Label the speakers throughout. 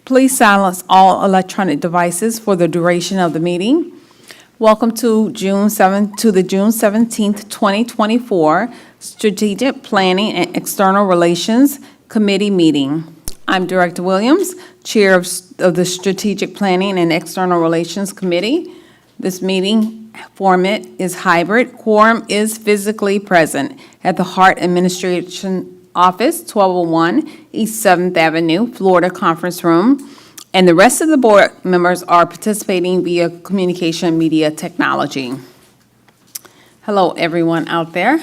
Speaker 1: Please silence all electronic devices for the duration of the meeting. Welcome to the June 17th, 2024 Strategic Planning and External Relations Committee meeting. I'm Director Williams, Chair of the Strategic Planning and External Relations Committee. This meeting format is hybrid. Quorum is physically present at the HART Administration Office, 1201 East 7th Avenue, Florida Conference Room, and the rest of the board members are participating via communication media technology. Hello, everyone out there.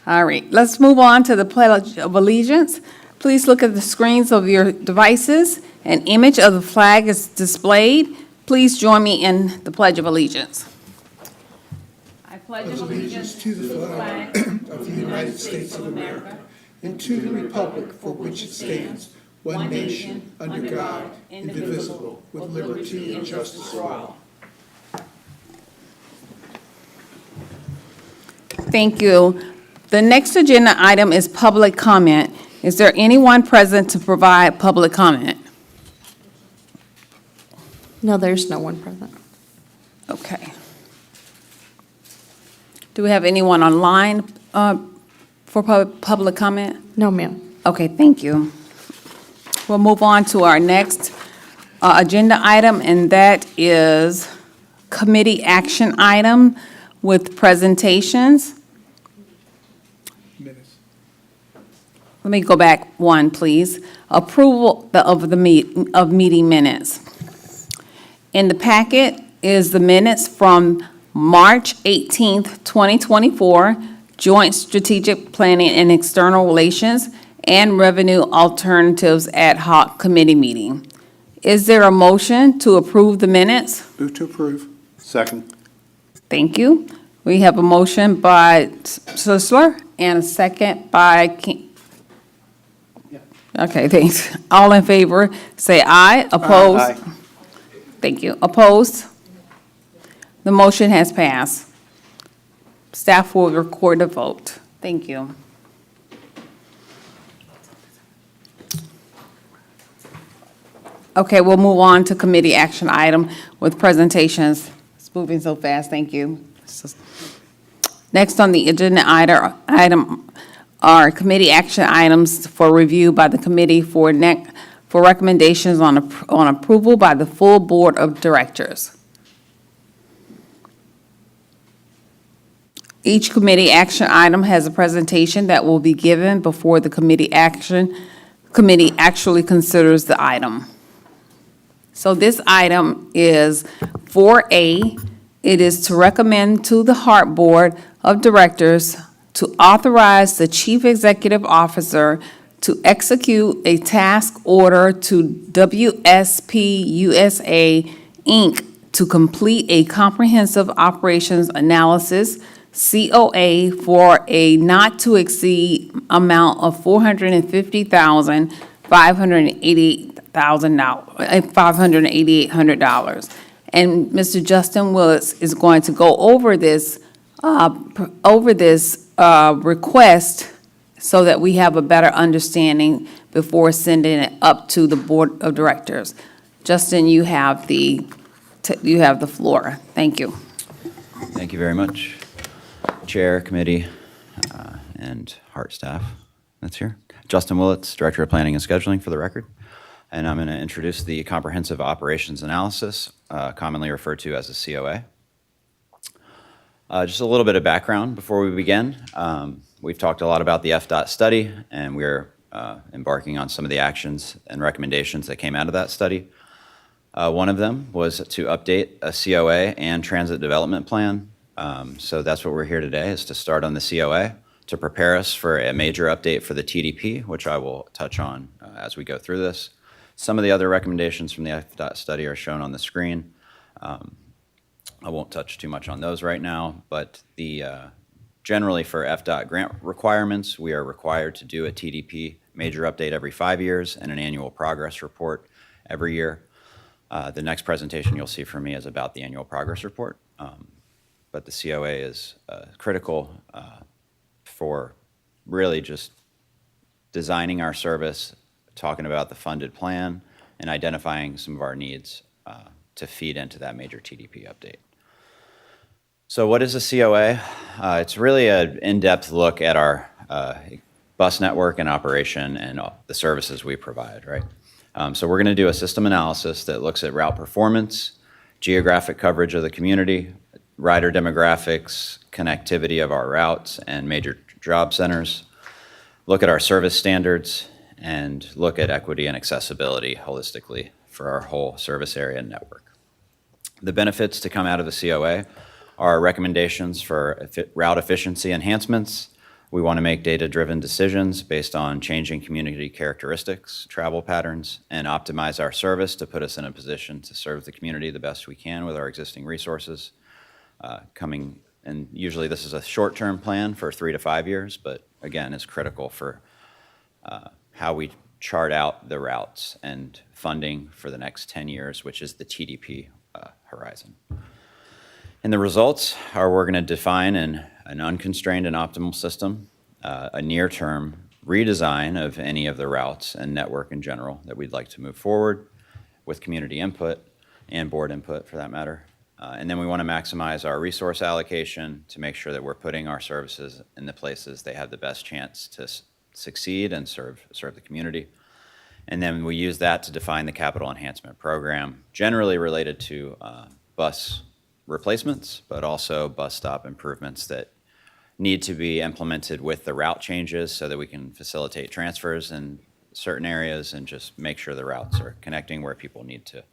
Speaker 1: All right, let's move on to the Pledge of Allegiance. Please look at the screens of your devices. An image of the flag is displayed. Please join me in the Pledge of Allegiance. I pledge
Speaker 2: allegiance to the flag of the United States of America and to the republic for which it stands, one nation, under God, indivisible, with liberty and justice for all.
Speaker 1: Thank you. The next agenda item is public comment. Is there anyone present to provide public comment?
Speaker 3: No, there's no one present.
Speaker 1: Okay. Do we have anyone online for public comment?
Speaker 3: No, ma'am.
Speaker 1: Okay, thank you. We'll move on to our next agenda item, and that is committee action item with presentations.
Speaker 2: Minutes.
Speaker 1: Let me go back one, please. Approval of meeting minutes. In the packet is the minutes from March 18th, 2024, Joint Strategic Planning and External Relations and Revenue Alternatives Ad Hoc Committee meeting. Is there a motion to approve the minutes?
Speaker 2: Move to approve. Second.
Speaker 1: Thank you. We have a motion by Sisler and a second by King. Okay, thanks. All in favor, say aye. Opposed?
Speaker 2: Aye.
Speaker 1: Thank you. Opposed? The motion has passed. Staff will record the vote. Thank you. Okay, we'll move on to committee action item with presentations. It's moving so fast, thank you. Next on the agenda item are committee action items for review by the committee for recommendations on approval by the full board of directors. Each committee action item has a presentation that will be given before the committee actually considers the item. So this item is 4A. It is to recommend to the HART Board of Directors to authorize the Chief Executive Officer to execute a task order to WSP USA, Inc. to complete a comprehensive operations analysis, COA, for a not-to-exceed amount of $588,800. And Mr. Justin Willis is going to go over this request so that we have a better understanding before sending it up to the Board of Directors. Justin, you have the floor. Thank you.
Speaker 4: Thank you very much, Chair, Committee, and HART staff that's here. Justin Willits, Director of Planning and Scheduling for the record. And I'm going to introduce the Comprehensive Operations Analysis, commonly referred to as a COA. Just a little bit of background before we begin. We've talked a lot about the FDOT study, and we're embarking on some of the actions and recommendations that came out of that study. One of them was to update a COA and transit development plan. So that's what we're here today, is to start on the COA to prepare us for a major update for the TDP, which I will touch on as we go through this. Some of the other recommendations from the FDOT study are shown on the screen. I won't touch too much on those right now, but generally for FDOT grant requirements, we are required to do a TDP major update every 5 years and an annual progress report every year. The next presentation you'll see from me is about the annual progress report, but the COA is critical for really just designing our service talking about the funded plan, and identifying some of our needs to feed into that major TDP update. So what is a COA? It's really an in-depth look at our bus network and operation and the services we provide, right? So we're going to do a system analysis that looks at route performance, geographic coverage of the community, rider demographics, connectivity of our routes and major job centers, look at our service standards, and look at equity and accessibility holistically for our whole service area and network. The benefits to come out of the COA are recommendations for route efficiency enhancements. We want to make data-driven decisions based on changing community characteristics, travel patterns, and optimize our service to put us in a position to serve the community the best we can with our existing resources. And usually this is a short-term plan for 3 to 5 years, but again, is critical for how we chart out the routes and funding for the next 10 years, which is the TDP horizon. And the results are we're going to define an unconstrained and optimal system, a near-term redesign of any of the routes and network in general that we'd like to move forward with community input and board input for that matter. And then we want to maximize our resource allocation to make sure that we're putting our services in the places they have the best chance to succeed and serve the community. And then we use that to define the capital enhancement program, generally related to bus replacements, but also bus stop improvements that need to be implemented with the route changes so that we can facilitate transfers in certain areas and just make sure the routes are connecting where people need to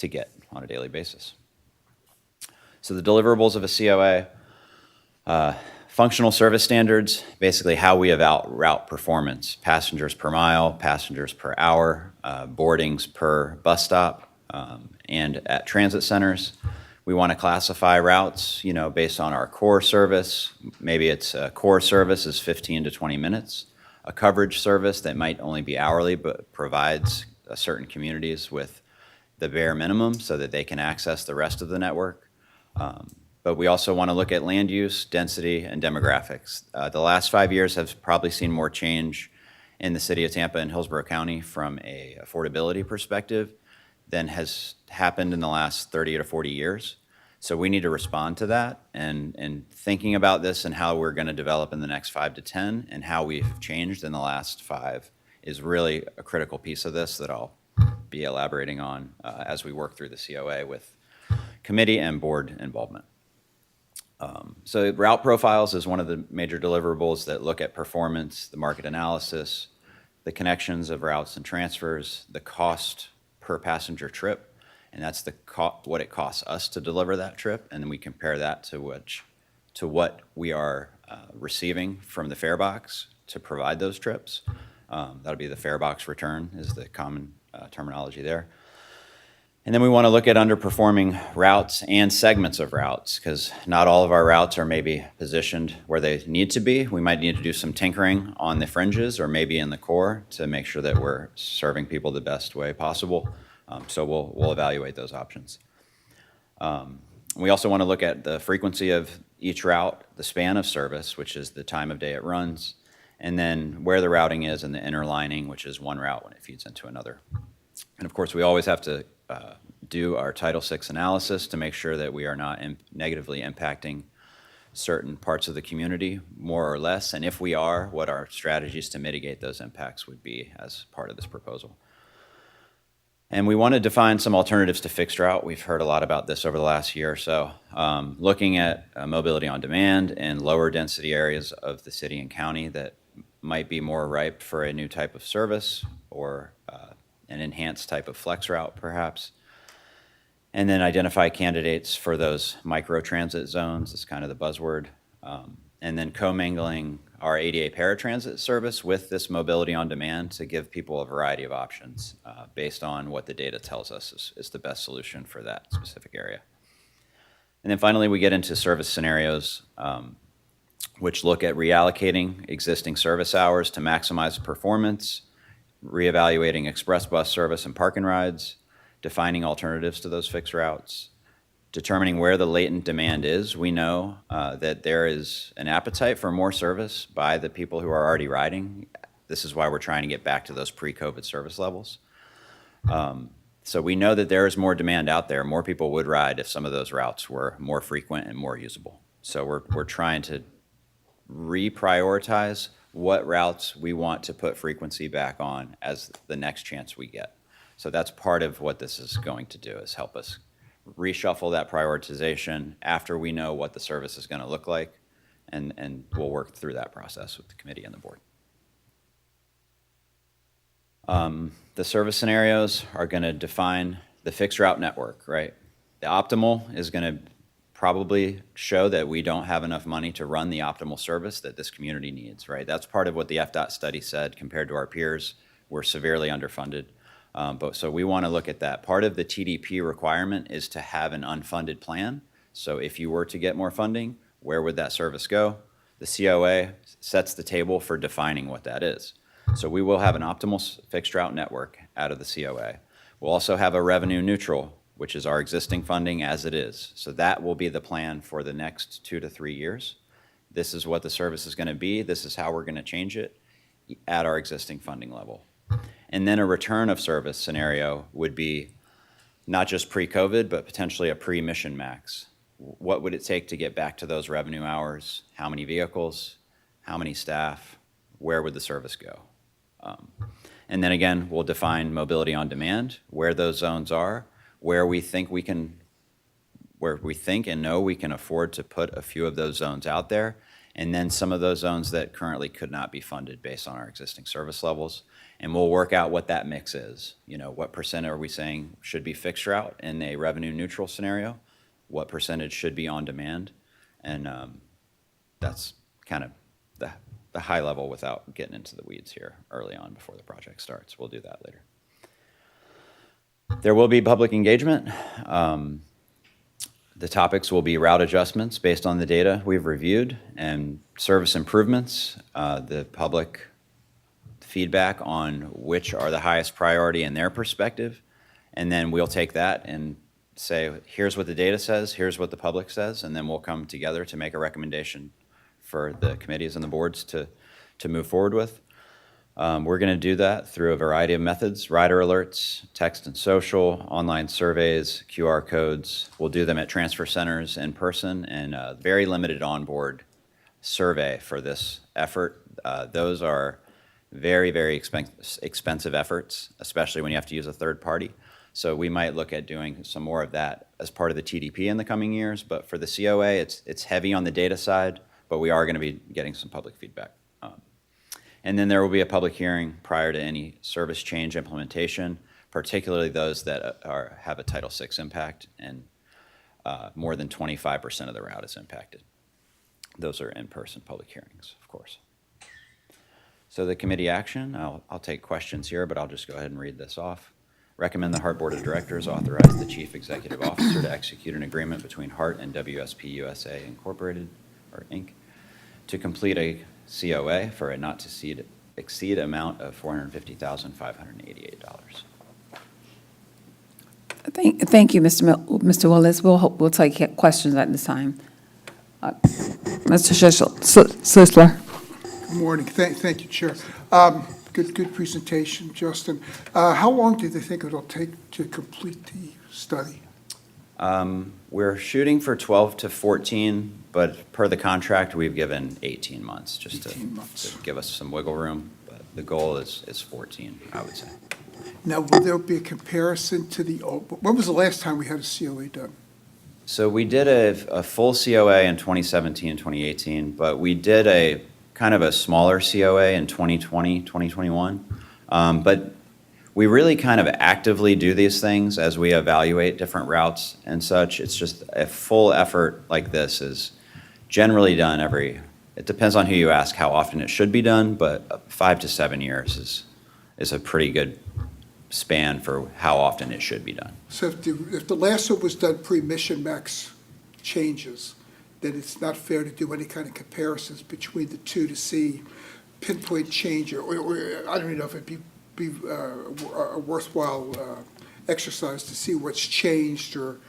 Speaker 4: get on a daily basis. So the deliverables of a COA, functional service standards, basically how we evaluate route performance, passengers per mile, passengers per hour, boardings per bus stop, and at transit centers. We want to classify routes, based on our core service. Maybe it's a core service is 15 to 20 minutes. A coverage service that might only be hourly, but provides certain communities with the bare minimum so that they can access the rest of the network. But we also want to look at land use, density, and demographics. The last 5 years have probably seen more change in the city of Tampa and Hillsborough County from a affordability perspective than has happened in the last 30 to 40 years. So we need to respond to that, and thinking about this and how we're going to develop in the next 5 to 10 and how we've changed in the last 5 is really a critical piece of this that I'll be elaborating on as we work through the COA with committee and board involvement. So route profiles is one of the major deliverables that look at performance, the market analysis, the connections of routes and transfers, the cost per passenger trip, and that's what it costs us to deliver that trip, and then we compare that to what we are receiving from the fare box to provide those trips. That'll be the fare box return is the common terminology there. And then we want to look at underperforming routes and segments of routes, because not all of our routes are maybe positioned where they need to be. We might need to do some tinkering on the fringes or maybe in the core to make sure that we're serving people the best way possible. So we'll evaluate those options. We also want to look at the frequency of each route, the span of service, which is the time of day it runs, and then where the routing is and the interlining, which is one route when it feeds into another. And of course, we always have to do our Title VI analysis to make sure that we are not negatively impacting certain parts of the community, more or less, and if we are, what our strategies to mitigate those impacts would be as part of this proposal. And we want to define some alternatives to fixed route. We've heard a lot about this over the last year or so. Looking at mobility on demand in lower density areas of the city and county that might be more ripe for a new type of service or an enhanced type of flex route, perhaps. And then identify candidates for those micro-transit zones, is kind of the buzzword. And then commingling our ADA paratransit service with this mobility on demand to give people a variety of options based on what the data tells us is the best solution for that specific area. And then finally, we get into service scenarios, which look at reallocating existing service hours to maximize performance, reevaluating express bus service and park and rides, defining alternatives to those fixed routes, determining where the latent demand is. We know that there is an appetite for more service by the people who are already riding This is why we're trying to get back to those pre-COVID service levels. So we know that there is more demand out there. More people would ride if some of those routes were more frequent and more usable. So we're trying to reprioritize what routes we want to put frequency back on as the next chance we get. So that's part of what this is going to do, is help us reshuffle that prioritization after we know what the service is going to look like, and we'll work through that process with the committee and the board. The service scenarios are going to define the fixed route network, right? The optimal is going to probably show that we don't have enough money to run the optimal service that this community needs, right? That's part of what the FDOT study said. Compared to our peers, we're severely underfunded. So we want to look at that. Part of the TDP requirement is to have an unfunded plan. So if you were to get more funding, where would that service go? The COA sets the table for defining what that is. So we will have an optimal fixed route network out of the COA. We'll also have a revenue neutral, which is our existing funding as it is. So that will be the plan for the next 2 to 3 years. This is what the service is going to be. This is how we're going to change it at our existing funding level. And then a return of service scenario would be not just pre-COVID, but potentially a pre-mission max. What would it take to get back to those revenue hours? How many vehicles? How many staff? Where would the service go? And then again, we'll define mobility on demand, where those zones are, where we think and know we can afford to put a few of those zones out there, and then some of those zones that currently could not be funded based on our existing service levels. And we'll work out what that mix is. You know, what percent are we saying should be fixed route in a revenue neutral scenario? What percentage should be on demand? And that's kind of the high level without getting into the weeds here early on before the project starts. We'll do that later. There will be public engagement. The topics will be route adjustments based on the data we've reviewed, and service improvements, the public feedback on which are the highest priority in their perspective, and then we'll take that and say, here's what the data says, here's what the public says, and then we'll come together to make a recommendation for the committees and the boards to move forward with. We're going to do that through a variety of methods: rider alerts, text and social, online surveys, QR codes. We'll do them at transfer centers in person, and a very limited onboard survey for this effort. Those are very, very expensive efforts, especially when you have to use a third party. So we might look at doing some more of that as part of the TDP in the coming years. But for the COA, it's heavy on the data side, but we are going to be getting some public feedback. And then there will be a public hearing prior to any service change implementation, particularly those that have a Title VI impact, and more than 25% of the route is impacted. Those are in-person public hearings, of course. So the committee action, I'll take questions here, but I'll just go ahead and read this off. Recommend the HART Board of Directors authorize the Chief Executive Officer to execute an agreement between HART and WSP USA Incorporated, or Inc., to complete a COA for a not to exceed amount of $450,588.
Speaker 1: Thank you, Mr. Willis. We'll take questions at this time. Mr. Sisler.
Speaker 2: Good morning. Thank you, Chair. Good presentation, Justin. How long do they think it'll take to complete the study?
Speaker 4: We're shooting for 12 to 14, but per the contract, we've given 18 months just to give us some wiggle room. But the goal is 14, I would say.
Speaker 2: Now, will there be a comparison to when was the last time we had a COA done?
Speaker 4: So we did a full COA in 2017 and 2018, but we did a kind of a smaller COA in 2020, 2021. But we really kind of actively do these things as we evaluate different routes and such. It's just a full effort like this is generally done it depends on who you ask how often it should be done, but 5 to 7 years is a pretty good span for how often it should be done.
Speaker 2: So if the last one was done pre-mission max changes, then it's not fair to do any kind of comparisons between the two to see pinpoint change, or I don't even know if it'd be a worthwhile exercise to see what's changed, or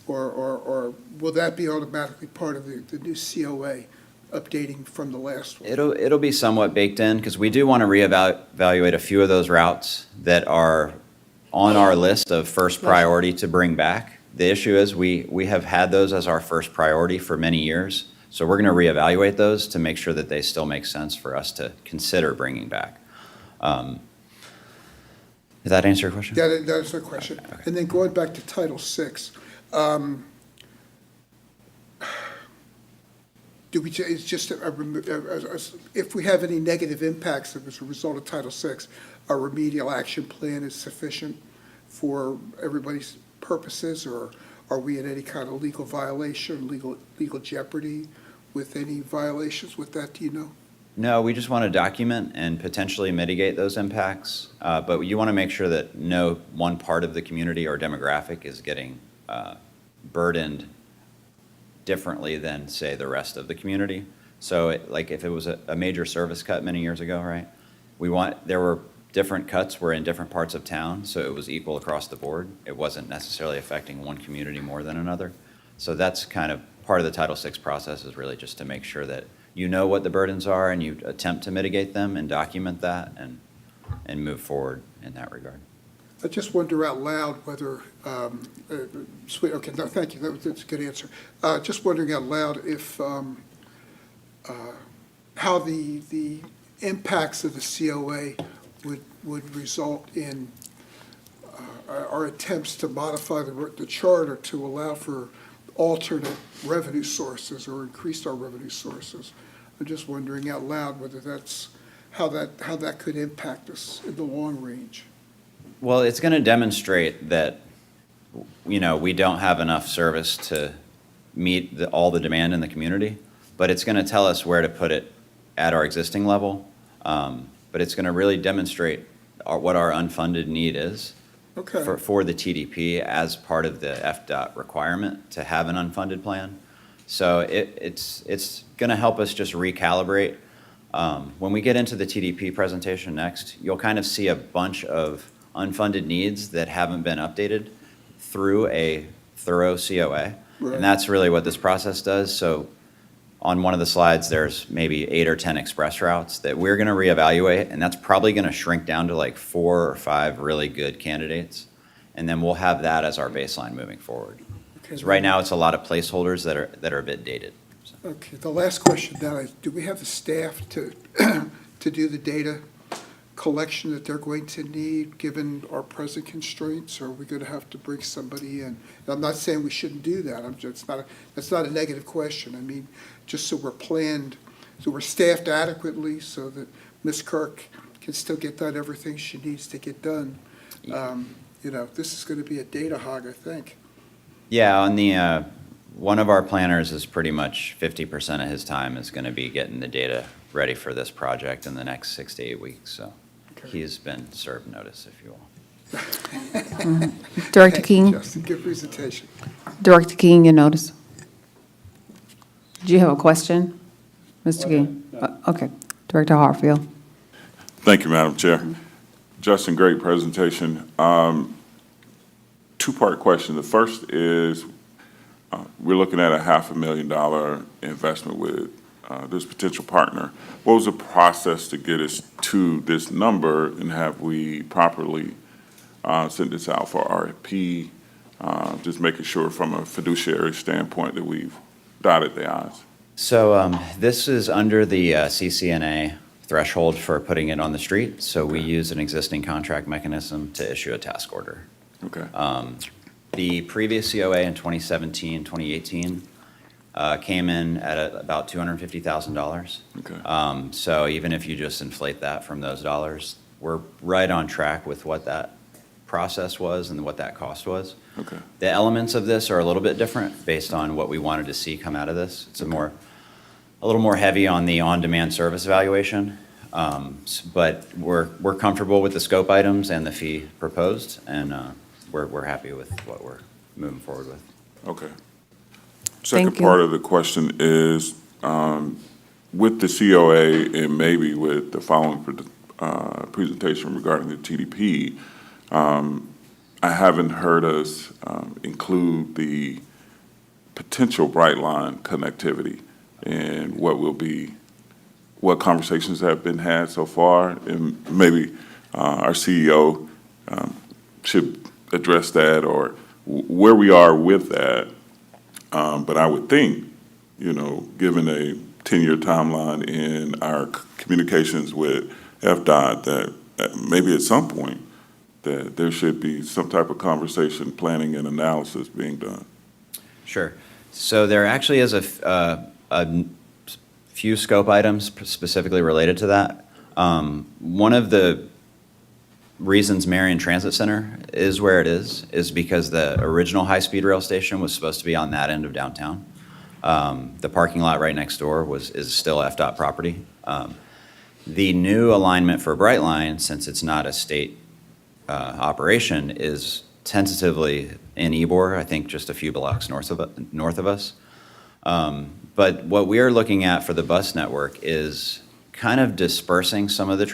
Speaker 2: will that be automatically part of the new COA? updating from the last one?
Speaker 4: It'll be somewhat baked in, because we do want to reevaluate a few of those routes that are on our list of first priority to bring back. The issue is we have had those as our first priority for many years, so we're going to reevaluate those to make sure that they still make sense for us to consider bringing back. Did that answer your question?
Speaker 2: That's the question.
Speaker 4: Okay.
Speaker 2: And then going back to Title VI, do we, it's just, if we have any negative impacts as a result of Title VI, our remedial action plan is sufficient for everybody's purposes, or are we in any kind of legal violation, legal jeopardy with any violations with that, do you know?
Speaker 4: No, we just want to document and potentially mitigate those impacts, but you want to make sure that no one part of the community or demographic is getting burdened differently than, say, the rest of the community. So like if it was a major service cut many years ago, right? There were different cuts were in different parts of town, so it was equal across the board. It wasn't necessarily affecting one community more than another. So that's kind of part of the Title VI process, is really just to make sure that you know what the burdens are and you attempt to mitigate them and document that and move forward in that regard.
Speaker 2: I just wonder out loud whether, okay, no, thank you, that's a good answer. Just wondering out loud if, how the impacts of the COA would result in our attempts to modify the charter to allow for alternate revenue sources or increase our revenue sources. I'm just wondering out loud whether that's, how that could impact us in the long range.
Speaker 4: Well, it's going to demonstrate that, we don't have enough service to meet all the demand in the community, but it's going to tell us where to put it at our existing level. But it's going to really demonstrate what our unfunded need is.
Speaker 2: Okay.
Speaker 4: For the TDP as part of the FDOT requirement to have an unfunded plan. So it's going to help us just recalibrate. When we get into the TDP presentation next, you'll kind of see a bunch of unfunded needs that haven't been updated through a thorough COA.
Speaker 2: Right.
Speaker 4: And that's really what this process does. So on one of the slides, there's maybe 8 or 10 express routes that we're going to reevaluate, and that's probably going to shrink down to like 4 or 5 really good candidates. And then we'll have that as our baseline moving forward. Because right now, it's a lot of placeholders that are a bit dated. So.
Speaker 2: Okay, the last question now is, do we have the staff to do the data collection that they're going to need, given our present constraints, or are we going to have to bring somebody in? And I'm not saying we shouldn't do that. That's not a negative question. I mean, just so we're planned, so we're staffed adequately, so that Ms. Kirk can still get done everything she needs to get done. This is going to be a data hog, I think.
Speaker 4: Yeah, on the one of our planners is pretty much 50% of his time is going to be getting the data ready for this project in the next 6 to 8 weeks. So he's been served notice, if you will.
Speaker 1: Director
Speaker 2: Thank you,
Speaker 1: King,
Speaker 2: Justin, good presentation.
Speaker 1: Director King, your notice. Do you have a question, Mr. King? Okay, Director Hartfield.
Speaker 5: Thank you, Madam Chair. Justin, great presentation. Two-part question. The first is, we're looking at a $500,000 investment with this potential partner. What was the process to get us to this number, and have we properly sent this out for RFP? Just making sure from a fiduciary standpoint that we've dotted the i's.
Speaker 4: So this is under the CCNA threshold for putting it on the street. So we use an existing contract mechanism to issue a task order.
Speaker 5: Okay.
Speaker 4: The previous COA in 2017, 2018 came in at about $250,000.
Speaker 5: Okay.
Speaker 4: So even if you just inflate that from those dollars, we're right on track with what that process was and what that cost was.
Speaker 5: Okay.
Speaker 4: The elements of this are a little bit different based on what we wanted to see come out of this. It's a little more heavy on the on-demand service evaluation, but we're comfortable with the scope items and the fee proposed, and we're happy with what we're moving forward with.
Speaker 5: Okay. Second
Speaker 1: Thank you.
Speaker 5: part of the question is, with the COA and maybe with the following presentation regarding the TDP, I haven't heard us include the potential bright line connectivity. and what conversations have been had so far, and maybe our CEO should address that, or where we are with that. But I would think, given a 10-year timeline in our communications with FDOT, that maybe at some point that there should be some type of conversation, planning, and analysis being done.
Speaker 4: Sure. So there actually is a few scope items specifically related to that. One of the reasons Marion Transit Center is where it is because the original high-speed rail station was supposed to be on that end of downtown. The parking lot right next door is still FDOT property. The new alignment for Brightline, since it's not a state operation, is tentatively in Ybor, I think just a few blocks north of us. But what we are looking at for the bus network is kind of dispersing some of the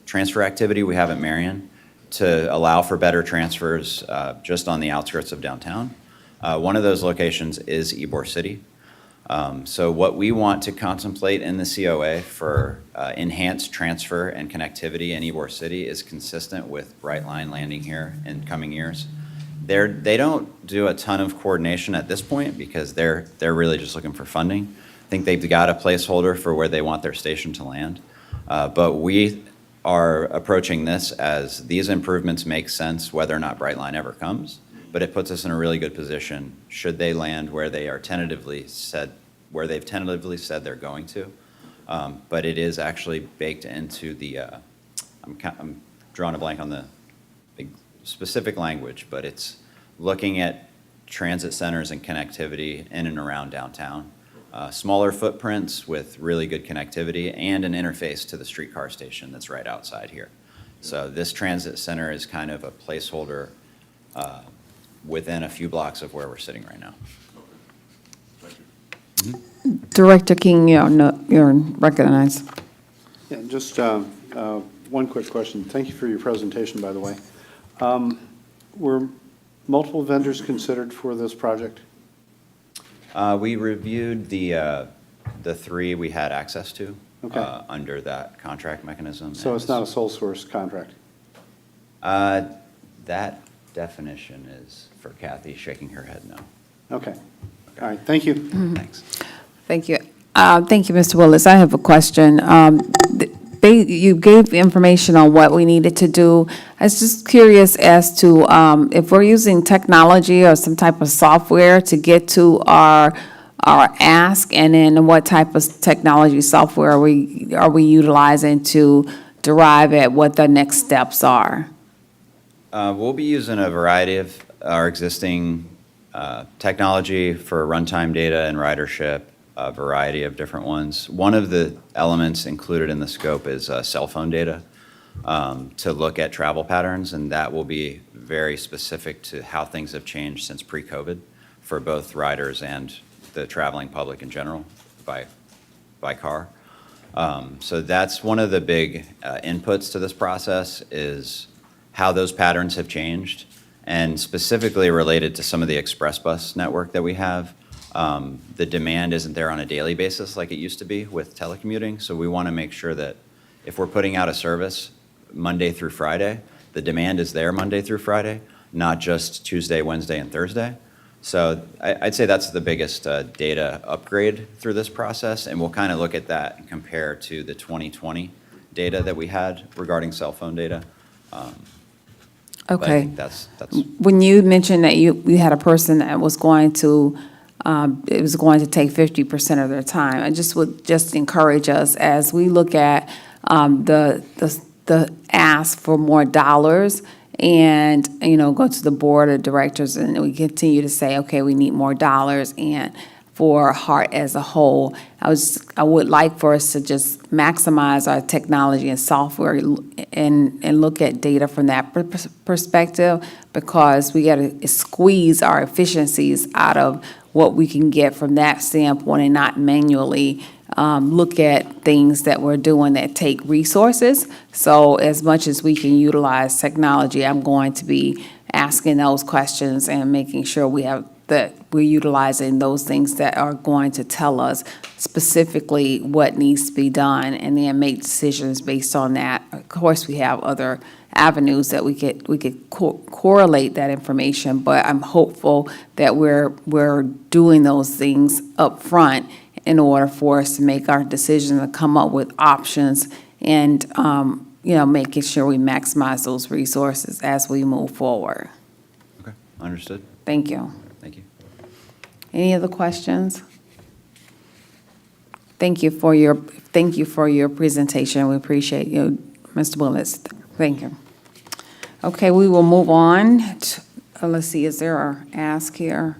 Speaker 4: transfer activity we have at Marion to allow for better transfers just on the outskirts of downtown. One of those locations is Ybor City. So what we want to contemplate in the COA for enhanced transfer and connectivity in Ybor City is consistent with Brightline landing here in coming years. They don't do a ton of coordination at this point because they're really just looking for funding. I think they've got a placeholder for where they want their station to land. But we are approaching this as these improvements make sense whether or not Brightline ever comes. But it puts us in a really good position should they land where they've tentatively said they're going to. But it is actually baked into the, I'm drawing a blank on the specific language, but it's looking at transit centers and connectivity in and around downtown. Smaller footprints with really good connectivity and an interface to the streetcar station that's right outside here. So this transit center is kind of a placeholder within a few blocks of where we're sitting right now.
Speaker 1: Director King, you're recognized.
Speaker 6: Yeah, just one quick question. Thank you for your presentation, by the way. Were multiple vendors considered for this project?
Speaker 4: We reviewed the three we had access to
Speaker 6: Okay.
Speaker 4: under that contract mechanism.
Speaker 6: So it's not a sole source contract?
Speaker 4: That definition is for Kathy shaking her head no.
Speaker 6: Okay. All right, thank you.
Speaker 4: Thanks.
Speaker 1: Thank you. Thank you, Mr. Willis. I have a question. You gave information on what we needed to do. I was just curious as to if we're using technology or some type of software to get to our ask, and then what type of technology software are we utilizing to derive at what the next steps are?
Speaker 4: We'll be using a variety of our existing technology for runtime data and ridership, a variety of different ones. One of the elements included in the scope is cell phone data to look at travel patterns, and that will be very specific to how things have changed since pre-COVID for both riders and the traveling public in general by car. So that's one of the big inputs to this process is how those patterns have changed, and specifically related to some of the express bus network that we have. The demand isn't there on a daily basis like it used to be with telecommuting, so we want to make sure that if we're putting out a service Monday through Friday, the demand is there Monday through Friday, not just Tuesday, Wednesday, and Thursday. So I'd say that's the biggest data upgrade through this process, and we'll kind of look at that and compare to the 2020 data that we had regarding cell phone data. But I
Speaker 1: Okay.
Speaker 4: think that's
Speaker 1: When you mentioned that you had a person that was going to, it was going to take 50% of their time, I would encourage us as we look at the ask for more dollars and, go to the board of directors and we continue to say, okay, we need more dollars and for HART as a whole. I would like for us to just maximize our technology and software and look at data from that perspective, because we got to squeeze our efficiencies out of what we can get from that standpoint and not manually look at things that we're doing that take resources. So as much as we can utilize technology, I'm going to be asking those questions and making sure we have that we're utilizing those things that are going to tell us specifically what needs to be done, and then make decisions based on that. Of course, we have other avenues that we could correlate that information, but I'm hopeful that we're doing those things up front in order for us to make our decisions and come up with options and, making sure we maximize those resources as we move forward.
Speaker 4: Okay, understood.
Speaker 1: Thank you.
Speaker 4: Thank you.
Speaker 1: Any other questions? Thank you for your presentation. We appreciate you, Mr. Willis. Thank you. Okay, we will move on. Let's see, is there an ask here?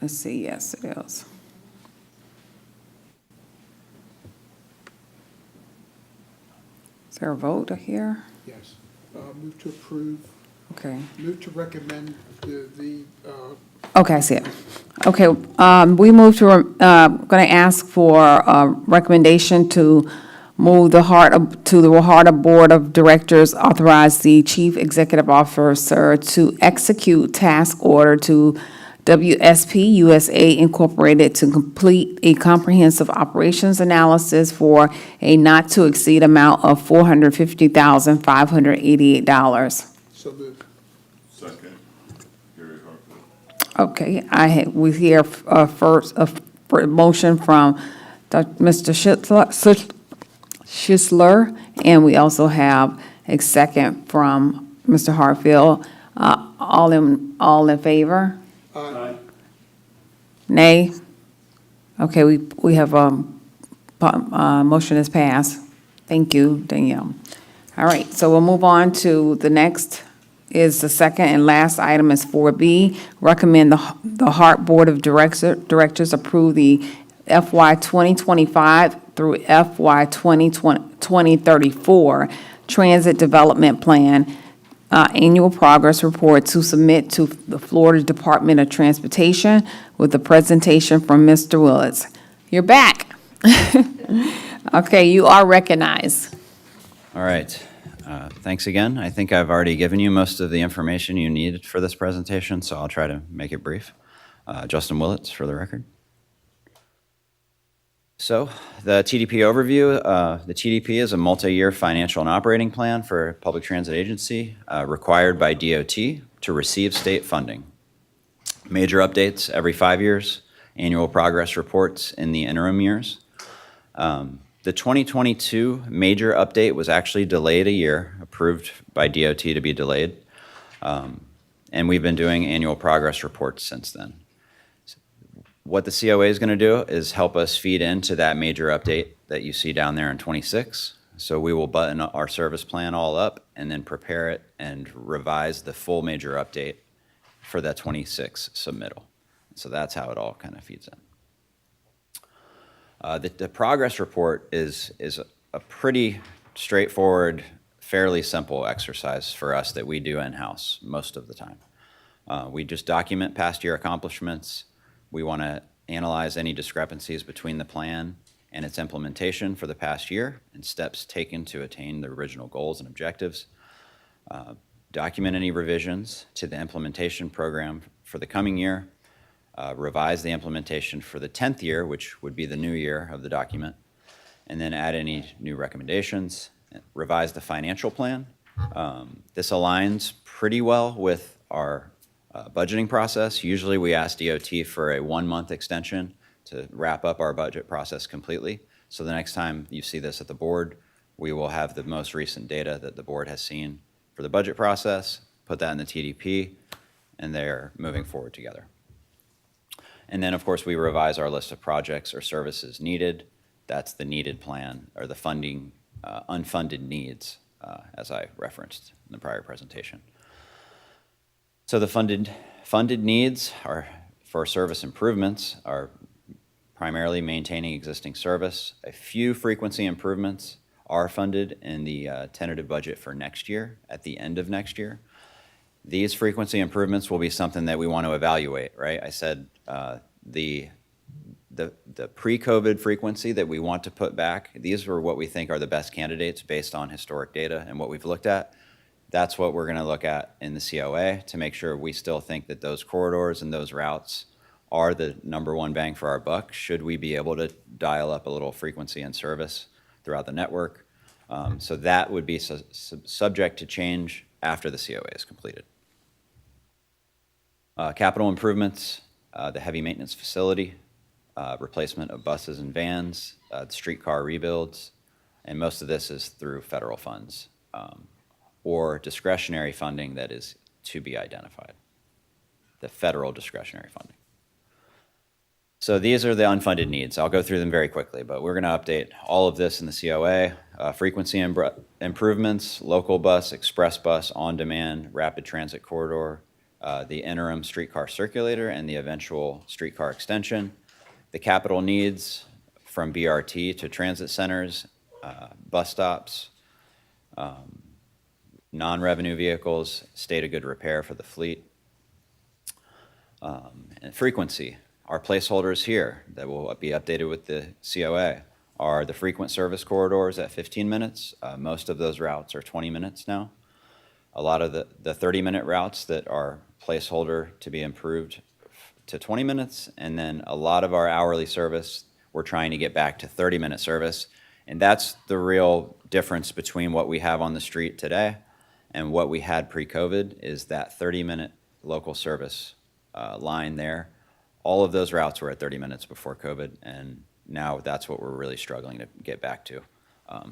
Speaker 1: Let's see, yes, it is. Is there a vote here?
Speaker 2: Yes. Move to approve,
Speaker 1: Okay.
Speaker 2: move to recommend
Speaker 1: Okay, I see it. Okay, we move to, going to ask for a recommendation to move the HART Board of Directors, authorize the Chief Executive Officer to execute task order to WSP USA Incorporated to complete a comprehensive operations analysis for a not-to-exceed amount of $450,588.
Speaker 2: so moved.
Speaker 5: Second, Gary Hartford.
Speaker 1: Okay, we hear first, a motion from Mr. Schisler, and we also have a second from Mr. Hartfield. All in favor?
Speaker 2: Aye.
Speaker 1: Nay? Okay, we have, motion is passed. Thank you, Danielle. All right, so we'll move on to the next, is the second and last item is 4B. Recommend the HART Board of Directors approve the FY 2025 through FY 2034 Transit Development Plan annual progress report to submit to the Florida Department of Transportation with a presentation from Mr. Willis. You're back. Okay, you are recognized.
Speaker 4: All right. Thanks again. I think I've already given you most of the information you needed for this presentation, so I'll try to make it brief. Justin Willits, for the record. So, the TDP overview. The TDP is a multi-year financial and operating plan for a public transit agency required by DOT to receive state funding. Major updates every 5 years, annual progress reports in the interim years. The 2022 major update was actually delayed a year, approved by DOT to be delayed. And we've been doing annual progress reports since then. What the COA is going to do is help us feed into that major update that you see down there in 26. So we will button our service plan all up and then prepare it and revise the full major update for that 26 submittal. So that's how it all kind of feeds in. The progress report is a pretty straightforward, fairly simple exercise for us that we do in-house most of the time. We just document past year accomplishments. We want to analyze any discrepancies between the plan and its implementation for the past year and steps taken to attain the original goals and objectives. Document any revisions to the implementation program for the coming year. Revise the implementation for the 10th year, which would be the new year of the document, and then add any new recommendations. Revise the financial plan. This aligns pretty well with our budgeting process. Usually we ask DOT for a 1-month extension to wrap up our budget process completely. So the next time you see this at the board, we will have the most recent data that the board has seen for the budget process, put that in the TDP, and they're moving forward together. And then, of course, we revise our list of projects or services needed. That's the needed plan, or the funding, unfunded needs, as I referenced in the prior presentation. So the funded needs are for service improvements are primarily maintaining existing service. A few frequency improvements are funded in the tentative budget for next year, at the end of next year. These frequency improvements will be something that we want to evaluate, right? I said the pre-COVID frequency that we want to put back, these are what we think are the best candidates based on historic data and what we've looked at. That's what we're going to look at in the COA to make sure we still think that those corridors and those routes are the number one bang for our buck. Should we be able to dial up a little frequency and service throughout the network? So that would be subject to change after the COA is completed. Capital improvements, the heavy maintenance facility, replacement of buses and vans, the streetcar rebuilds, and most of this is through federal funds or discretionary funding that is to be identified, the federal discretionary funding. So these are the unfunded needs. I'll go through them very quickly, but we're going to update all of this in the COA. Frequency improvements, local bus, express bus, on-demand, rapid transit corridor, the interim streetcar circulator, and the eventual streetcar extension. The capital needs from BRT to transit centers, bus stops, non-revenue vehicles, state of good repair for the fleet. And frequency. Our placeholders here that will be updated with the COA are the frequent service corridors at 15 minutes. Most of those routes are 20 minutes now. A lot of the 30-minute routes that are placeholder to be improved to 20 minutes, and then a lot of our hourly service, we're trying to get back to 30-minute service. And that's the real difference between what we have on the street today and what we had pre-COVID is that 30-minute local service line there. All of those routes were at 30 minutes before COVID, and now that's what we're really struggling to get back to.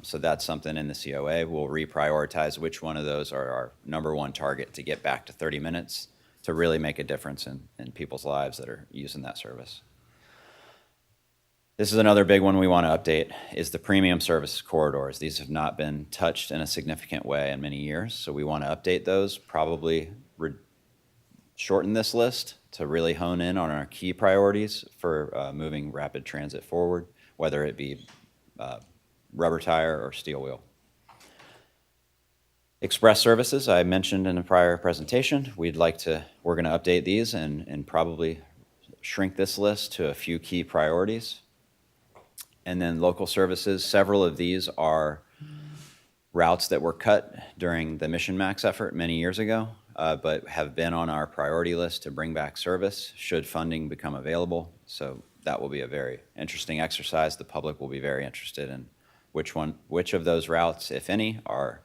Speaker 4: So that's something in the COA. We'll reprioritize which one of those are our number one target to get back to 30 minutes to really make a difference in people's lives that are using that service. This is another big one we want to update is the premium service corridors. These have not been touched in a significant way in many years, so we want to update those, probably shorten this list to really hone in on our key priorities for moving rapid transit forward, whether it be rubber tire or steel wheel. Express services, I mentioned in a prior presentation. We're going to update these and probably shrink this list to a few key priorities. And then local services, several of these are routes that were cut during the Mission Max effort many years ago, but have been on our priority list to bring back service should funding become available. So that will be a very interesting exercise. The public will be very interested in which of those routes, if any, are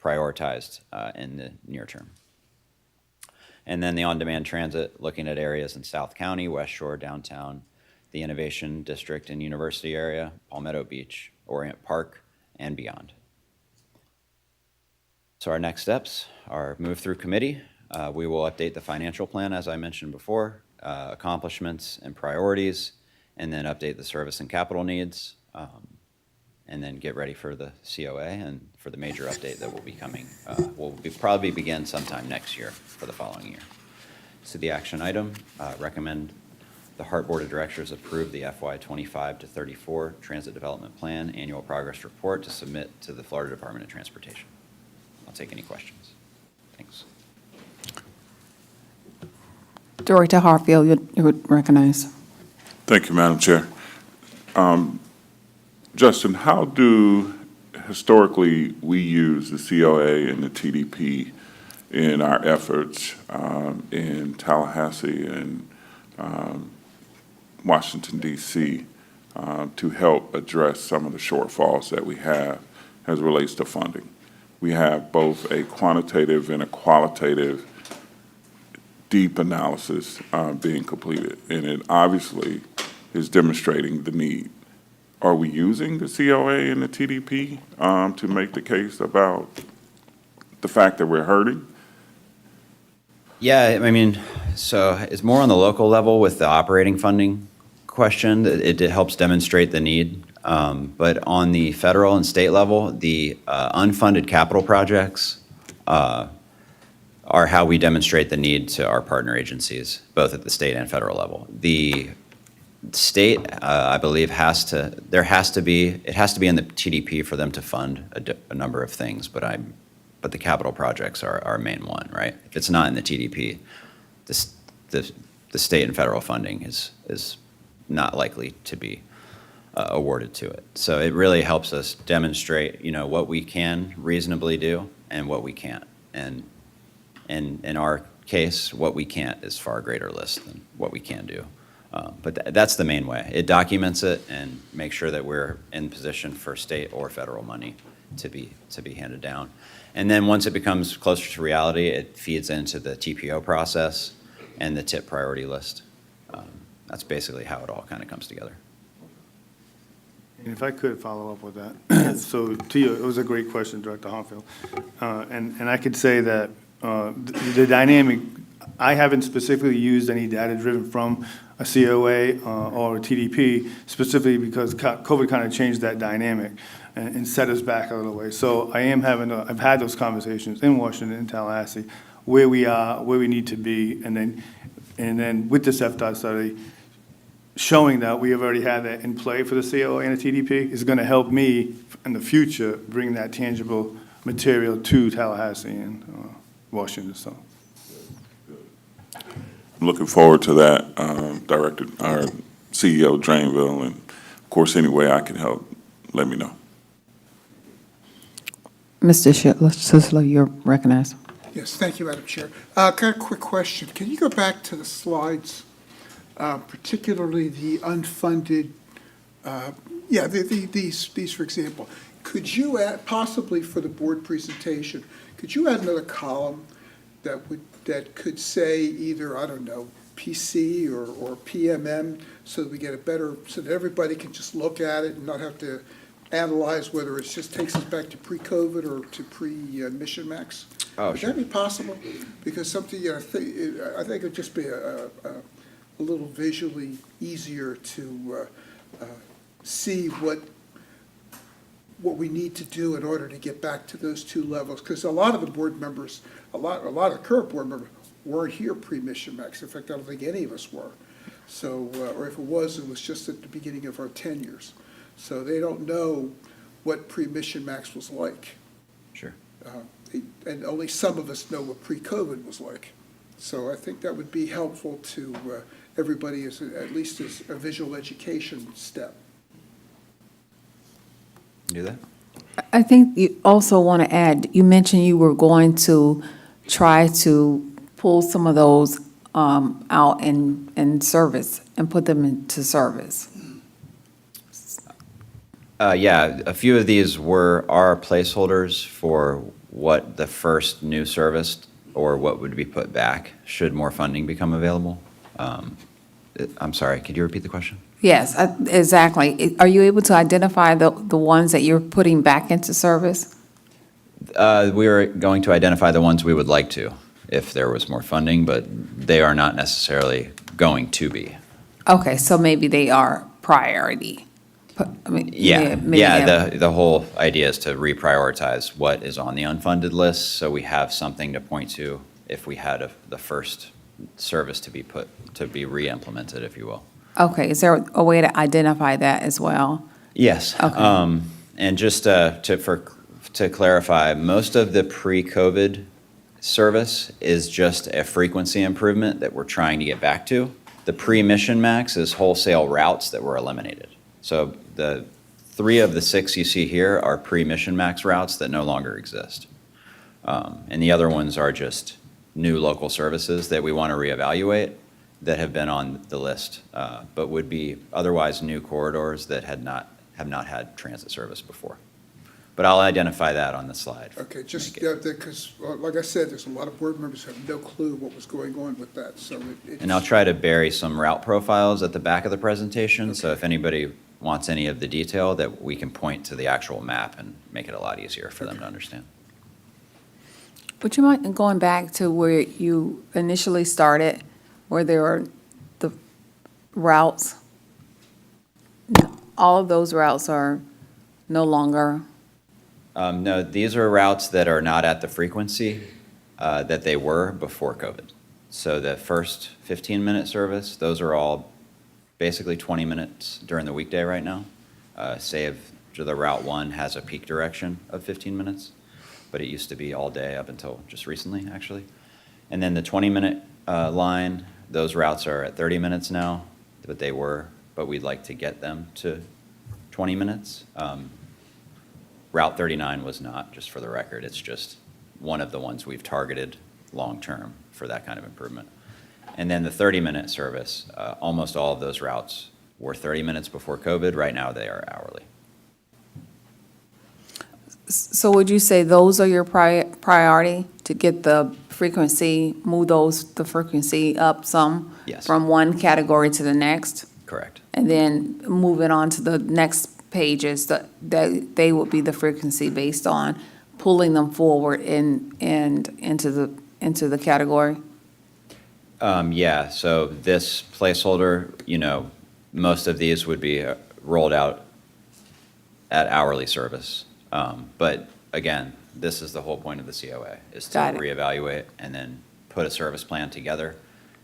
Speaker 4: prioritized in the near term. And then the on-demand transit, looking at areas in South County, West Shore, downtown, the Innovation District and University area, Palmetto Beach, Orient Park, and beyond. So our next steps are move through committee. We will update the financial plan, as I mentioned before, accomplishments and priorities, and then update the service and capital needs, and then get ready for the COA and for the major update that will be coming. Probably begin sometime next year for the following year. So the action item, recommend the HART Board of Directors approve the FY 25 to 34 Transit Development Plan Annual Progress Report to submit to the Florida Department of Transportation. I'll take any questions. Thanks.
Speaker 1: Director Hartfield, you would recognize.
Speaker 5: Thank you, Madam Chair. Justin, how do historically we use the COA and the TDP in our efforts in Tallahassee and Washington, D.C. To help address some of the shortfalls that we have as it relates to funding? We have both a quantitative and a qualitative deep analysis being completed, and it obviously is demonstrating the need. Are we using the COA and the TDP to make the case about the fact that we're hurting?
Speaker 4: Yeah, I mean, so it's more on the local level with the operating funding question. It helps demonstrate the need. But on the federal and state level, the unfunded capital projects are how we demonstrate the need to our partner agencies, both at the state and federal level. The state, I believe, it has to be in the TDP for them to fund a number of things, but the capital projects are our main one, right? If it's not in the TDP, the state and federal funding is not likely to be awarded to it. So it really helps us demonstrate, what we can reasonably do and what we can't. And in our case, what we can't is far greater list than what we can do. But that's the main way. It documents it and makes sure that we're in position for state or federal money to be handed down. And then once it becomes closer to reality, it feeds into the TPO process and the tip priority list. That's basically how it all kind of comes together.
Speaker 7: And if I could follow up with that. So to you, it was a great question, Director Hartfield. And I could say that the dynamic, I haven't specifically used any data driven from a COA or a TDP, specifically because COVID kind of changed that dynamic and set us back a little way. So I've had those conversations in Washington, in Tallahassee, where we are, where we need to be, and then with this FDOT study, showing that we have already had that in play for the COA and the TDP is going to help me in the future bring that tangible material to Tallahassee and Washington. So
Speaker 5: I'm looking forward to that, Director, our CEO Drainville, and of course, any way I can help, let me know.
Speaker 1: Mr. Sisler, you're recognized.
Speaker 2: Yes, thank you, Madam Chair. Got a quick question. Can you go back to the slides, particularly the unfunded, these, for example. Could you add, possibly for the board presentation, could you add another column that could say either, I don't know, PC or PMM, so that we get a better, so that everybody can just look at it and not have to analyze whether it just takes us back to pre-COVID or to pre-Mission Max?
Speaker 4: Oh,
Speaker 2: Would
Speaker 4: sure.
Speaker 2: that be possible? Because something, I think it'd just be a little visually easier to see what we need to do in order to get back to those two levels. Because a lot of the board members, a lot of the current board members weren't here pre-Mission Max. In fact, I don't think any of us were. So, or if it was just at the beginning of our tenures. So they don't know what pre-Mission Max was like.
Speaker 4: Sure.
Speaker 2: And only some of us know what pre-COVID was like. So I think that would be helpful to everybody, at least as a visual education step.
Speaker 4: Do that?
Speaker 1: I think you also want to add, you mentioned you were going to try to pull some of those out in service and put them into service.
Speaker 4: Yeah, a few of these are placeholders for what the first new service or what would be put back should more funding become available. I'm sorry, could you repeat the question?
Speaker 1: Yes, exactly. Are you able to identify the ones that you're putting back into service?
Speaker 4: We are going to identify the ones we would like to if there was more funding, but they are not necessarily going to be.
Speaker 1: Okay, so maybe they are priority.
Speaker 4: The whole idea is to reprioritize what is on the unfunded list, so we have something to point to if we had the first service to be re-implemented, if you will.
Speaker 1: Okay, is there a way to identify that as well?
Speaker 4: Yes.
Speaker 1: Okay.
Speaker 4: And just to clarify, most of the pre-COVID service is just a frequency improvement that we're trying to get back to. The pre-Mission Max is wholesale routes that were eliminated. So the 3 of the 6 you see here are pre-Mission Max routes that no longer exist. And the other ones are just new local services that we want to reevaluate that have been on the list, but would be otherwise new corridors that have not had transit service before. But I'll identify that on the slide.
Speaker 2: Okay, just because, like I said, there's a lot of board members who have no clue what was going on with that, so it's.
Speaker 4: And I'll try to bury some route profiles at the back of the presentation, so if anybody wants any of the detail, that we can point to the actual map and make it a lot easier for them to understand.
Speaker 1: Would you mind going back to where you initially started, where there are the routes? All of those routes are no longer.
Speaker 4: No, these are routes that are not at the frequency that they were before COVID. So the first 15-minute service, those are all basically 20 minutes during the weekday right now. Save the Route 1 has a peak direction of 15 minutes, but it used to be all day up until just recently, actually. And then the 20-minute line, those routes are at 30 minutes now, but we'd like to get them to 20 minutes. Route 39 was not, just for the record. It's just one of the ones we've targeted long-term for that kind of improvement. And then the 30-minute service, almost all of those routes were 30 minutes before COVID. Right now, they are hourly.
Speaker 1: So would you say those are your priority to get the frequency, the frequency up some?
Speaker 4: Yes.
Speaker 1: From one category to the next?
Speaker 4: Correct.
Speaker 1: And then moving on to the next pages, that they would be the frequency based on pulling them forward and into the category?
Speaker 4: Yeah, so this placeholder, most of these would be rolled out at hourly service. But again, this is the whole point of the COA, is to
Speaker 1: Got it.
Speaker 4: reevaluate and then put a service plan together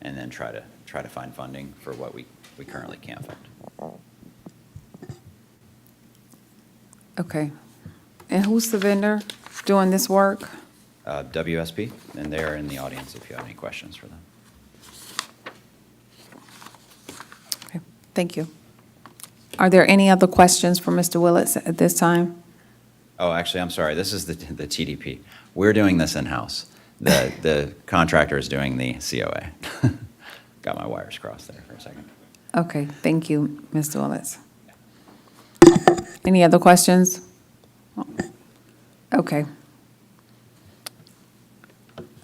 Speaker 4: and then try to find funding for what we currently can't fund.
Speaker 1: Okay. And who's the vendor doing this work?
Speaker 4: WSP, and they're in the audience if you have any questions for them.
Speaker 1: Okay, thank you. Are there any other questions for Mr. Willetts at this time?
Speaker 4: Oh, actually, I'm sorry, this is the TDP. We're doing this in-house. The contractor is doing the COA. Got my wires crossed there for a second.
Speaker 1: Okay, thank you, Mr. Willetts. Any other questions? Okay.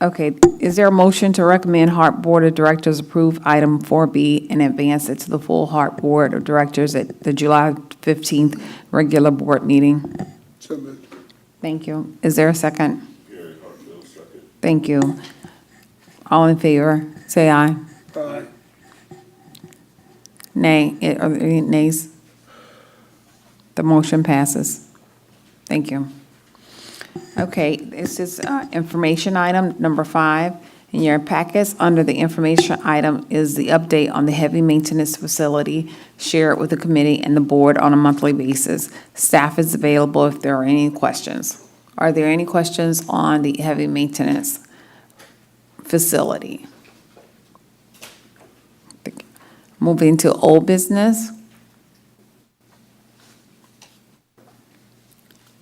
Speaker 1: Okay, is there a motion to recommend HART Board of Directors approve item 4B and advance it to the full HART Board of Directors at the July 15th regular board meeting?
Speaker 2: So moved.
Speaker 1: Thank you. Is there a second? Thank you. All in favor, say aye.
Speaker 2: Aye.
Speaker 1: Nay, are there any nays? The motion passes. Thank you. Okay, this is information item number 5. In your packets, under the information item is the update on the heavy maintenance facility. Share it with the committee and the board on a monthly basis. Staff is available if there are any questions. Are there any questions on the heavy maintenance facility? Moving to old business.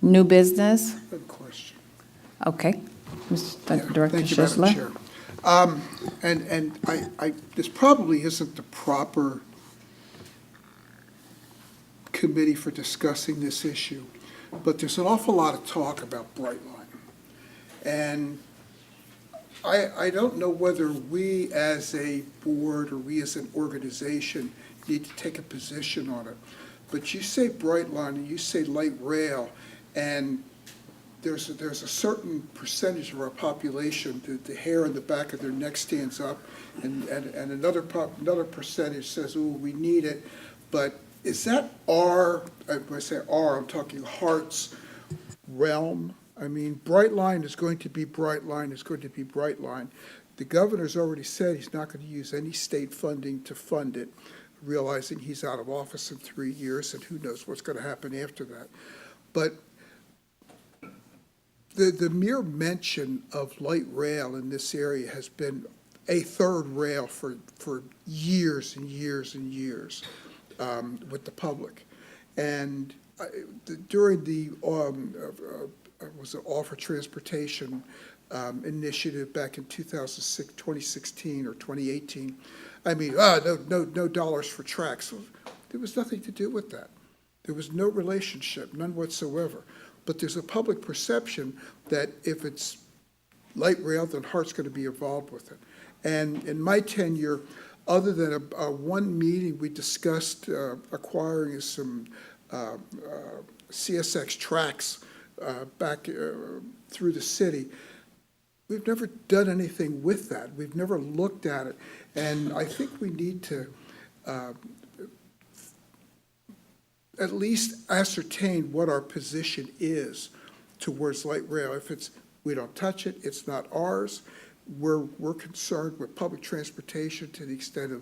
Speaker 1: New business.
Speaker 2: Good question.
Speaker 1: Okay. Mr. Director
Speaker 2: Thank you, Madam
Speaker 1: Schisler.
Speaker 2: Chair. And this probably isn't the proper committee for discussing this issue, but there's an awful lot of talk about Brightline. And I don't know whether we as a board or we as an organization need to take a position on it. But you say Brightline and you say light rail, and there's a certain percentage of our population, the hair on the back of their neck stands up, and another percentage says, "Oh, we need it." But is that when I say our, I'm talking HART's realm? I mean, Brightline is going to be Brightline, is going to be Brightline. The governor's already said he's not going to use any state funding to fund it, realizing he's out of office in 3 years, and who knows what's going to happen after that. But the mere mention of light rail in this area has been a third rail for years and years and years with the public. And during the was it Offer Transportation initiative back in 2016 or 2018. I mean, no dollars for tracks. There was nothing to do with that. There was no relationship, none whatsoever. But there's a public perception that if it's light rail, then HART's going to be involved with it. And in my tenure, other than one meeting, we discussed acquiring some CSX tracks back through the city. We've never done anything with that. We've never looked at it. And I think we need to at least ascertain what our position is towards light rail. If it's, we don't touch it, it's not ours. We're concerned with public transportation to the extent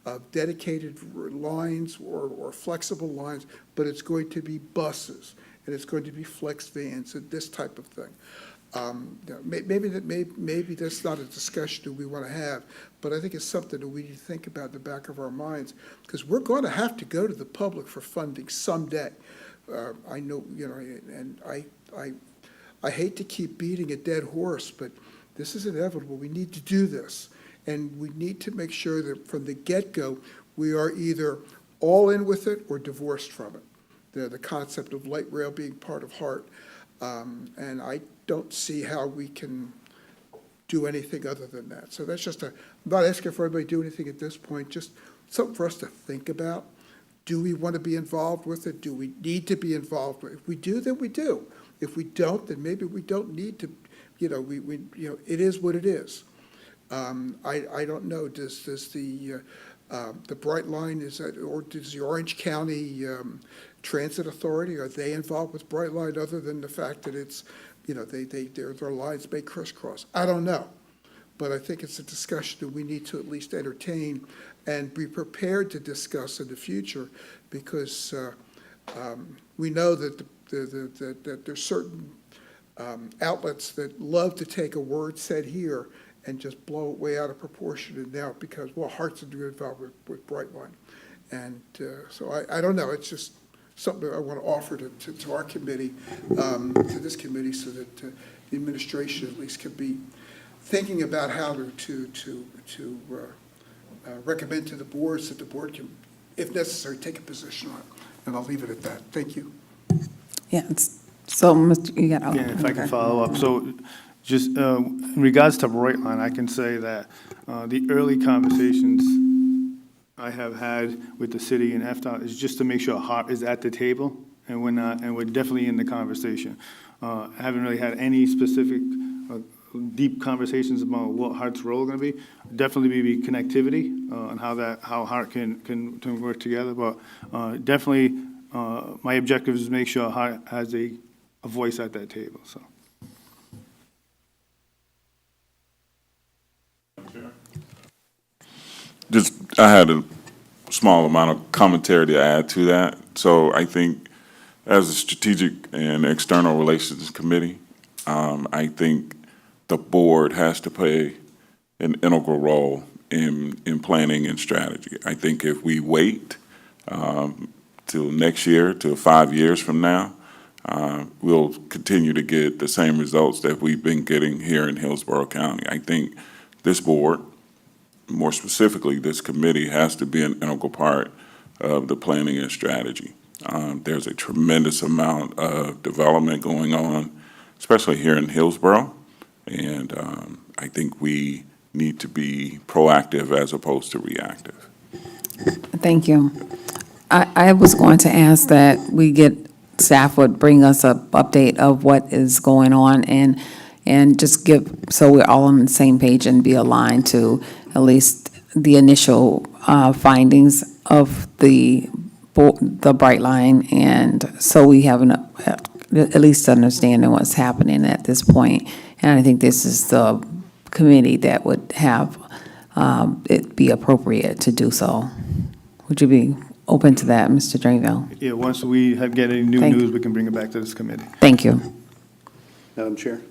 Speaker 2: of dedicated lines or flexible lines, but it's going to be buses and it's going to be flex vans and this type of thing. Maybe that's not a discussion that we want to have, but I think it's something that we need to think about in the back of our minds, because we're going to have to go to the public for funding someday. I know, and I hate to keep beating a dead horse, but this is inevitable. We need to do this. And we need to make sure that from the get-go, we are either all in with it or divorced from it. The concept of light rail being part of HART. And I don't see how we can do anything other than that. So that's just I'm not asking for everybody to do anything at this point, just something for us to think about. Do we want to be involved with it? Do we need to be involved with it? If we do, then we do. If we don't, then maybe we don't need to, it is what it is. I don't know, does the Bright Line, or does the Orange County Transit Authority, are they involved with Bright Line other than the fact that it's, their lines may crisscross? I don't know. But I think it's a discussion that we need to at least entertain and be prepared to discuss in the future, because we know that that there's certain outlets that love to take a word said here and just blow it way out of proportion, and now because, well, Heart's involved with Brightline. And so I don't know, it's just something that I want to offer to our committee, to this committee, so that the administration at least can be thinking about how to recommend to the board, so that the board can, if necessary, take a position on it. And I'll leave it at that. Thank you.
Speaker 1: Yeah, so, Mr., you got,
Speaker 7: Yeah, if I can
Speaker 1: okay.
Speaker 7: follow up. So just in regards to Brightline, I can say that the early conversations I have had with the city and FDOT is just to make sure HART is at the table, and we're definitely in the conversation. I haven't really had any specific deep conversations about what HART's role is going to be. Definitely be connectivity on how HART can work together, but definitely my objective is to make sure HART has a voice at that table, so.
Speaker 5: I had a small amount of commentary to add to that. So I think as a strategic and external relations committee, I think the board has to play an integral role in planning and strategy. I think if we wait till next year, till 5 years from now, we'll continue to get the same results that we've been getting here in Hillsborough County. I think this board, more specifically, this committee, has to be an integral part of the planning and strategy. There's a tremendous amount of development going on, especially here in Hillsborough, and I think we need to be proactive as opposed to reactive.
Speaker 1: Thank you. I was going to ask that we get, staff would bring us an update of what is going on, and just give, so we're all on the same page and be aligned to at least the initial findings of the Bright Line, and so we have at least understanding what's happening at this point. And I think this is the committee that would have it be appropriate to do so. Would you be open to that, Mr. Drinville?
Speaker 7: Yeah, once we get any new
Speaker 1: Thank
Speaker 7: news,
Speaker 1: you.
Speaker 7: we can bring it back to this committee.
Speaker 1: Thank you.
Speaker 6: Madam Chair?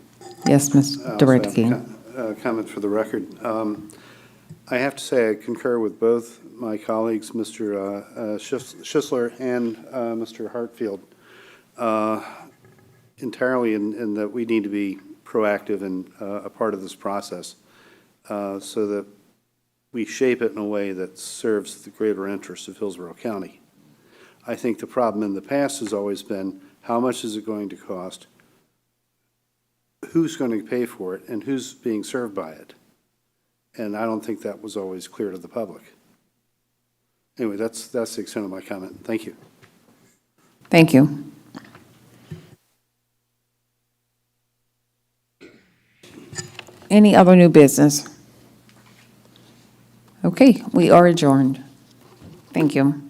Speaker 1: Yes, Mr.
Speaker 6: I also
Speaker 1: Director
Speaker 6: have
Speaker 1: King.
Speaker 6: a comment for the record. I have to say I concur with both my colleagues, Mr. Schisler and Mr. Hartfield, entirely in that we need to be proactive and a part of this process so that we shape it in a way that serves the greater interests of Hillsborough County. I think the problem in the past has always been, how much is it going to cost? Who's going to pay for it, and who's being served by it? And I don't think that was always clear to the public. Anyway, that's the extent of my comment. Thank you.
Speaker 1: Thank you. Any other new business? Okay, we are adjourned. Thank you.